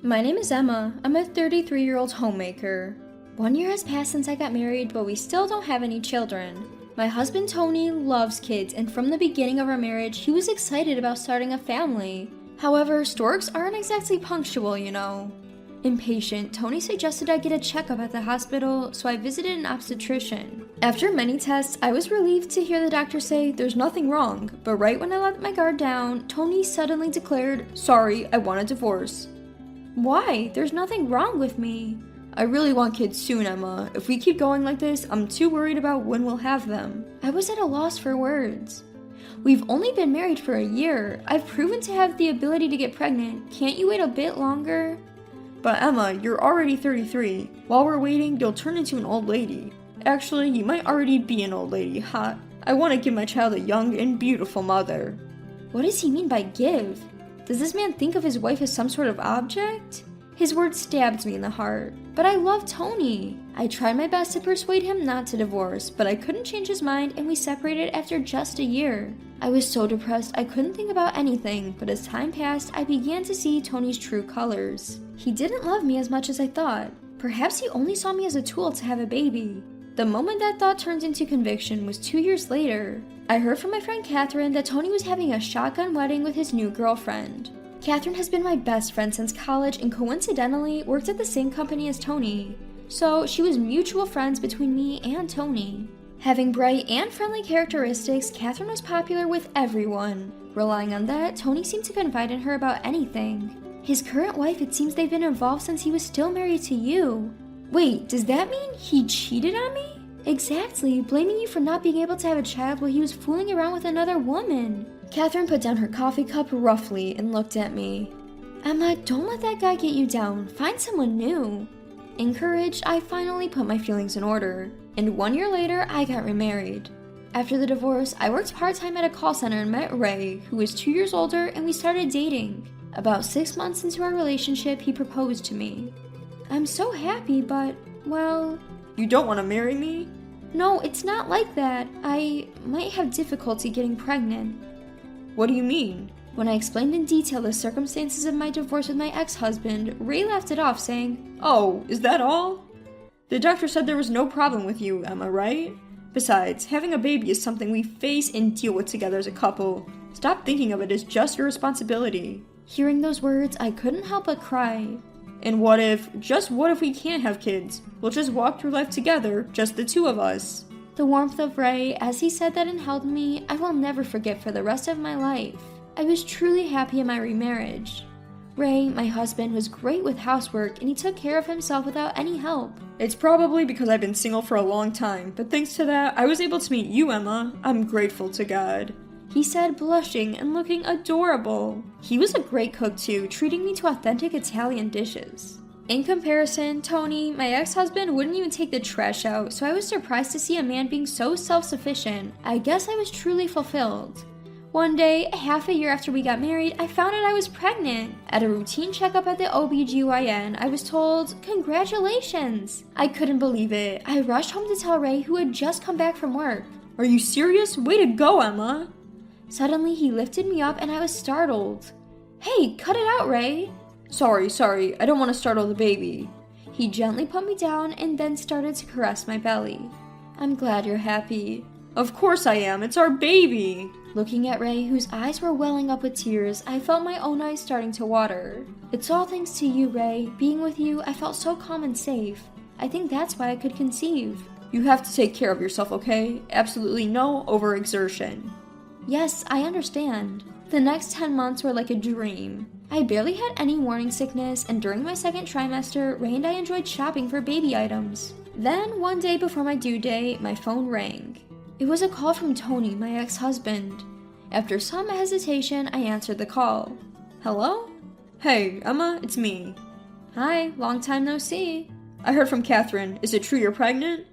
My name is Emma. I'm a 33-year-old homemaker. 1 year has passed since I got married, but we still don't have any children. My husband Tony loves kids, and from the beginning of our marriage, he was excited about starting a family. However, storks aren't exactly punctual, you know. Impatient, Tony suggested I get a checkup at the hospital, so I visited an obstetrician. After many tests, I was relieved to hear the doctor say there's nothing wrong, but right when I let my guard down, Tony suddenly declared, "Sorry, I want a divorce." Why? There's nothing wrong with me. I really want kids soon, Emma. If we keep going like this, I'm too worried about when we'll have them. I was at a loss for words. We've only been married for a year. I've proven to have the ability to get pregnant. Can't you wait a bit longer? But Emma, you're already 33. While we're waiting, you'll turn into an old lady. Actually, you might already be an old lady, ha. I want to give my child a young and beautiful mother. What does he mean by give? Does this man think of his wife as some sort of object? His words stabbed me in the heart. But I love Tony. I tried my best to persuade him not to divorce, but I couldn't change his mind and we separated after just a year. I was so depressed I couldn't think about anything, but as time passed, I began to see Tony's true colors. He didn't love me as much as I thought. Perhaps he only saw me as a tool to have a baby. The moment that thought turned into conviction was 2 years later. I heard from my friend Catherine that Tony was having a shotgun wedding with his new girlfriend. Catherine has been my best friend since college and coincidentally worked at the same company as Tony. So she was mutual friends between me and Tony. Having bright and friendly characteristics, Catherine was popular with everyone. Relying on that, Tony seemed to confide in her about anything. His current wife, it seems they've been involved since he was still married to you. Wait, does that mean he cheated on me? Exactly, blaming you for not being able to have a child while he was fooling around with another woman. Catherine put down her coffee cup roughly and looked at me. Emma, don't let that guy get you down. Find someone new. Encouraged, I finally put my feelings in order. And 1 year later, I got remarried. After the divorce, I worked part-time at a call center and met Ray, who was 2 years older, and we started dating. About 6 months into our relationship, he proposed to me. I'm so happy, but, well... You don't want to marry me? No, it's not like that. I might have difficulty getting pregnant. What do you mean? When I explained in detail the circumstances of my divorce with my ex-husband, Ray laughed it off, saying, "Oh, is that all? The doctor said there was no problem with you, Emma, right? Besides, having a baby is something we face and deal with together as a couple. Stop thinking of it as just your responsibility." Hearing those words, I couldn't help but cry. And what if we can't have kids? We'll just walk through life together, just the two of us. The warmth of Ray, as he said that and held me, I will never forget for the rest of my life. I was truly happy in my remarriage. Ray, my husband, was great with housework and he took care of himself without any help. It's probably because I've been single for a long time, but thanks to that, I was able to meet you, Emma. I'm grateful to God. He said, blushing and looking adorable. He was a great cook too, treating me to authentic Italian dishes. In comparison, Tony, my ex-husband, wouldn't even take the trash out, so I was surprised to see a man being so self-sufficient. I guess I was truly fulfilled. One day, half a year after we got married, I found out I was pregnant. At a routine checkup at the OBGYN, I was told, "Congratulations!" I couldn't believe it. I rushed home to tell Ray, who had just come back from work. Are you serious? Way to go, Emma! Suddenly, he lifted me up and I was startled. Hey, cut it out, Ray! Sorry, I don't want to startle the baby. He gently put me down and then started to caress my belly. I'm glad you're happy. Of course I am, it's our baby! Looking at Ray, whose eyes were welling up with tears, I felt my own eyes starting to water. It's all thanks to you, Ray. Being with you, I felt so calm and safe. I think that's why I could conceive. You have to take care of yourself, okay? Absolutely no overexertion. Yes, I understand. The next 10 months were like a dream. I barely had any morning sickness, and during my second trimester, Ray and I enjoyed shopping for baby items. Then, one day before my due date, my phone rang. It was a call from Tony, my ex-husband. After some hesitation, I answered the call. Hello? Hey, Emma, it's me. Hi, long time no see. I heard from Catherine. Is it true you're pregnant?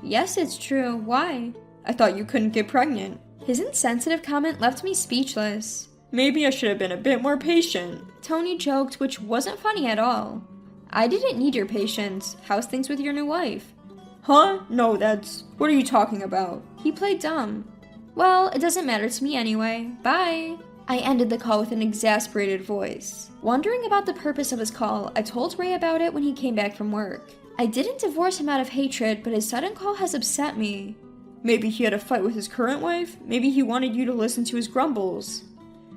Yes, it's true. Why? I thought you couldn't get pregnant. His insensitive comment left me speechless. Maybe I should have been a bit more patient. Tony joked, which wasn't funny at all. I didn't need your patience. How's things with your new wife? Huh? No, what are you talking about? He played dumb. Well, it doesn't matter to me anyway. Bye. I ended the call with an exasperated voice. Wondering about the purpose of his call, I told Ray about it when he came back from work. I didn't divorce him out of hatred, but his sudden call has upset me. Maybe he had a fight with his current wife? Maybe he wanted you to listen to his grumbles.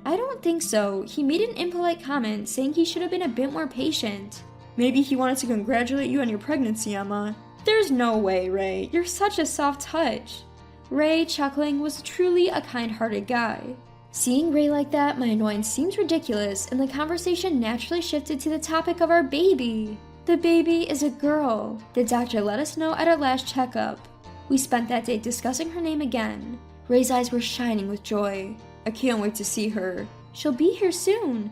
I don't think so. He made an impolite comment saying he should have been a bit more patient. Maybe he wanted to congratulate you on your pregnancy, Emma. There's no way, Ray. You're such a soft touch. Ray, chuckling, was truly a kind-hearted guy. Seeing Ray like that, my annoyance seemed ridiculous, and the conversation naturally shifted to the topic of our baby. The baby is a girl. The doctor let us know at our last checkup. We spent that day discussing her name again. Ray's eyes were shining with joy. I can't wait to see her. She'll be here soon.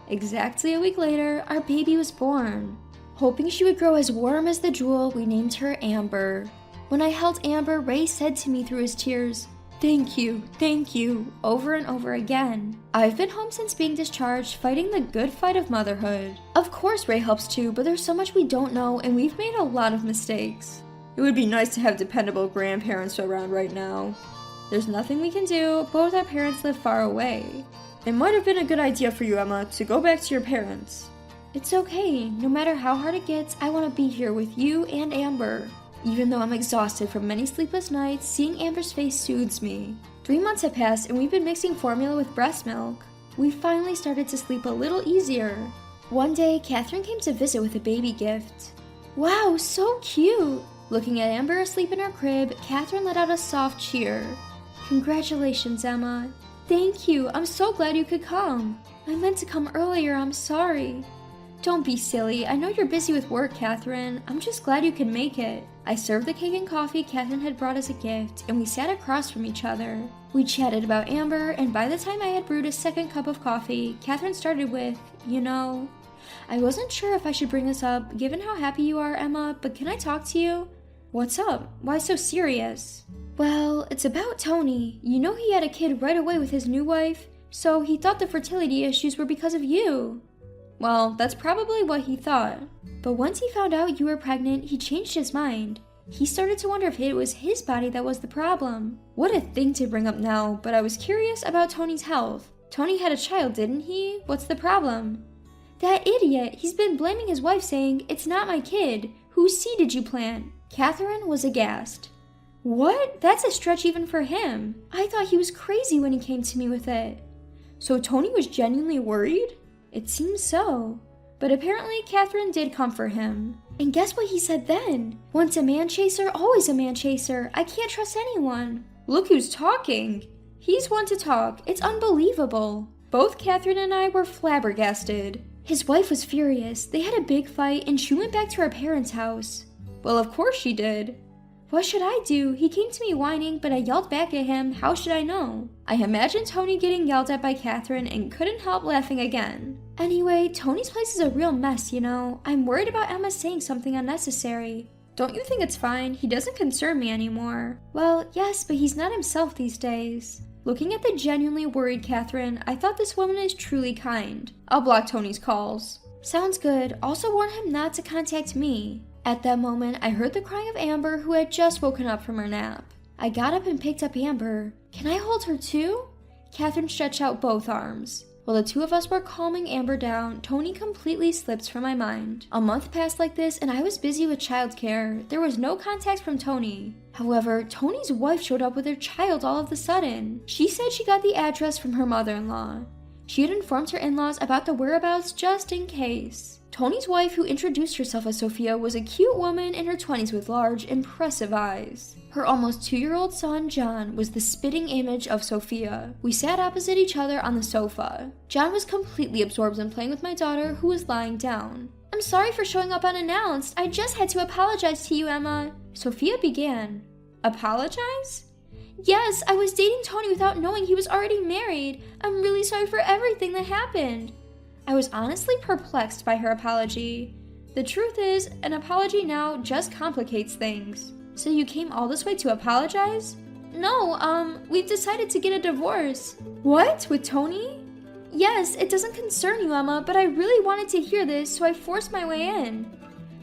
Exactly a week later, our baby was born. Hoping she would grow as warm as the jewel, we named her Amber. When I held Amber, Ray said to me through his tears, thank you, over and over again. I've been home since being discharged, fighting the good fight of motherhood. Of course Ray helps too, but there's so much we don't know and we've made a lot of mistakes. It would be nice to have dependable grandparents around right now. There's nothing we can do, both our parents live far away. It might have been a good idea for you, Emma, to go back to your parents. It's okay, no matter how hard it gets, I want to be here with you and Amber. Even though I'm exhausted from many sleepless nights, seeing Amber's face soothes me. 3 months have passed and we've been mixing formula with breast milk. We finally started to sleep a little easier. One day, Catherine came to visit with a baby gift. Wow, so cute! Looking at Amber asleep in her crib, Catherine let out a soft cheer. Congratulations, Emma. Thank you, I'm so glad you could come. I meant to come earlier, I'm sorry. Don't be silly, I know you're busy with work, Catherine. I'm just glad you could make it. I served the cake and coffee Catherine had brought as a gift, and we sat across from each other. We chatted about Amber, and by the time I had brewed a second cup of coffee, Catherine started with, I wasn't sure if I should bring this up, given how happy you are, Emma, but can I talk to you? What's up? Why so serious? Well, it's about Tony. You know he had a kid right away with his new wife, so he thought the fertility issues were because of you. Well, that's probably what he thought. But once he found out you were pregnant, he changed his mind. He started to wonder if it was his body that was the problem. What a thing to bring up now, but I was curious about Tony's health. Tony had a child, didn't he? What's the problem? That idiot! He's been blaming his wife saying, it's not my kid. Whose seed did you plant? Catherine was aghast. What? That's a stretch even for him. I thought he was crazy when he came to me with it. So Tony was genuinely worried? It seems so. But apparently Catherine did comfort him. And guess what he said then? Once a man chaser, always a man chaser. I can't trust anyone. Look who's talking. He's one to talk. It's unbelievable. Both Catherine and I were flabbergasted. His wife was furious. They had a big fight and she went back to her parents' house. Well, of course she did. What should I do? He came to me whining, but I yelled back at him. How should I know? I imagined Tony getting yelled at by Catherine and couldn't help laughing again. Anyway, Tony's place is a real mess, I'm worried about Emma saying something unnecessary. Don't you think it's fine? He doesn't concern me anymore. Well, yes, but he's not himself these days. Looking at the genuinely worried Catherine, I thought this woman is truly kind. I'll block Tony's calls. Sounds good. Also warn him not to contact me. At that moment, I heard the crying of Amber, who had just woken up from her nap. I got up and picked up Amber. Can I hold her too? Catherine stretched out both arms. While the two of us were calming Amber down, Tony completely slipped from my mind. A month passed like this and I was busy with childcare. There was no contact from Tony. However, Tony's wife showed up with her child all of a sudden. She said she got the address from her mother-in-law. She had informed her in-laws about the whereabouts just in case. Tony's wife, who introduced herself as Sophia, was a cute woman in her 20s with large, impressive eyes. Her almost 2-year-old son, John, was the spitting image of Sophia. We sat opposite each other on the sofa. John was completely absorbed in playing with my daughter, who was lying down. I'm sorry for showing up unannounced. I just had to apologize to you, Emma. Sophia began. Apologize? Yes, I was dating Tony without knowing he was already married. I'm really sorry for everything that happened. I was honestly perplexed by her apology. The truth is, an apology now just complicates things. So you came all this way to apologize? No, we've decided to get a divorce. What? With Tony? Yes, it doesn't concern you, Emma, but I really wanted to hear this, so I forced my way in.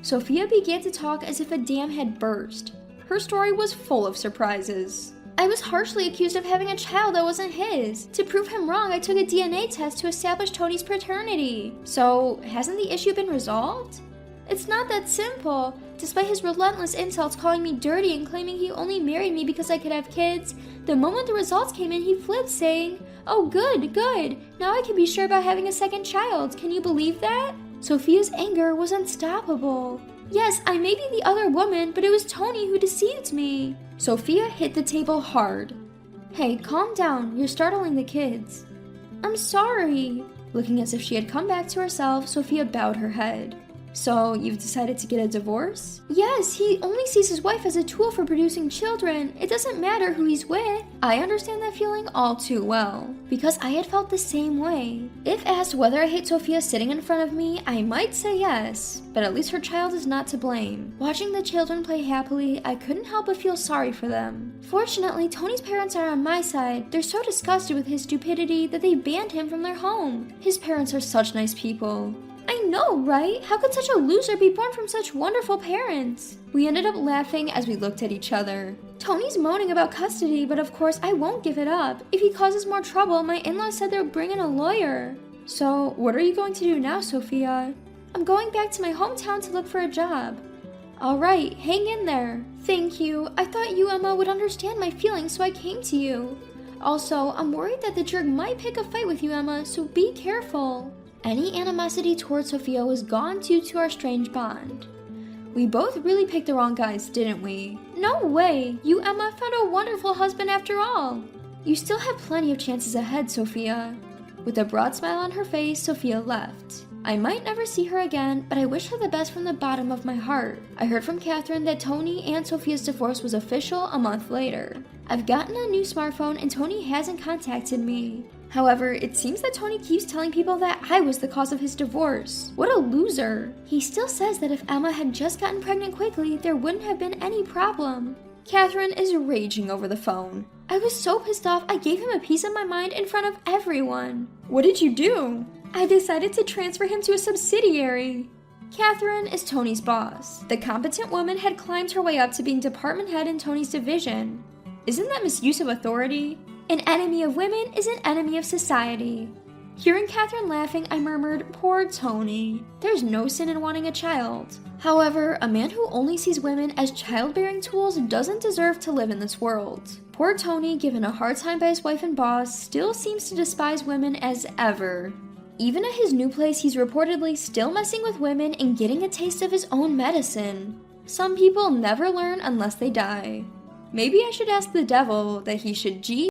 Sophia began to talk as if a dam had burst. Her story was full of surprises. I was harshly accused of having a child that wasn't his. To prove him wrong, I took a DNA test to establish Tony's paternity. So, hasn't the issue been resolved? It's not that simple. Despite his relentless insults calling me dirty and claiming he only married me because I could have kids, the moment the results came in, he flipped, saying, "Oh, good, good. Now I can be sure about having a second child. Can you believe that?" Sophia's anger was unstoppable. Yes, I may be the other woman, but it was Tony who deceived me. Sophia hit the table hard. Hey, calm down. You're startling the kids. I'm sorry. Looking as if she had come back to herself, Sophia bowed her head. So, you've decided to get a divorce? Yes, he only sees his wife as a tool for producing children. It doesn't matter who he's with. I understand that feeling all too well, because I had felt the same way. If asked whether I hate Sophia sitting in front of me, I might say yes, but at least her child is not to blame. Watching the children play happily, I couldn't help but feel sorry for them. Fortunately, Tony's parents are on my side. They're so disgusted with his stupidity that they banned him from their home. His parents are such nice people. I know, right? How could such a loser be born from such wonderful parents? We ended up laughing as we looked at each other. Tony's moaning about custody, but of course I won't give it up. If he causes more trouble, my in-laws said they'll bring in a lawyer. So, what are you going to do now, Sophia? I'm going back to my hometown to look for a job. Alright, hang in there. Thank you. I thought you, Emma, would understand my feelings, so I came to you. Also, I'm worried that the jerk might pick a fight with you, Emma, so be careful. Any animosity towards Sophia was gone due to our strange bond. We both really picked the wrong guys, didn't we? No way! You, Emma, found a wonderful husband after all! You still have plenty of chances ahead, Sophia. With a broad smile on her face, Sophia left. I might never see her again, but I wish her the best from the bottom of my heart. I heard from Catherine that Tony and Sophia's divorce was official a month later. I've gotten a new smartphone and Tony hasn't contacted me. However, it seems that Tony keeps telling people that I was the cause of his divorce. What a loser. He still says that if Emma had just gotten pregnant quickly, there wouldn't have been any problem. Catherine is raging over the phone. I was so pissed off I gave him a piece of my mind in front of everyone. What did you do? I decided to transfer him to a subsidiary. Catherine is Tony's boss. The competent woman had climbed her way up to being department head in Tony's division. Isn't that misuse of authority? An enemy of women is an enemy of society. Hearing Catherine laughing, I murmured, "Poor Tony. There's no sin in wanting a child." However, a man who only sees women as childbearing tools doesn't deserve to live in this world. Poor Tony, given a hard time by his wife and boss, still seems to despise women as ever. Even at his new place, he's reportedly still messing with women and getting a taste of his own medicine. Some people never learn unless they die. Maybe I should ask the devil that he should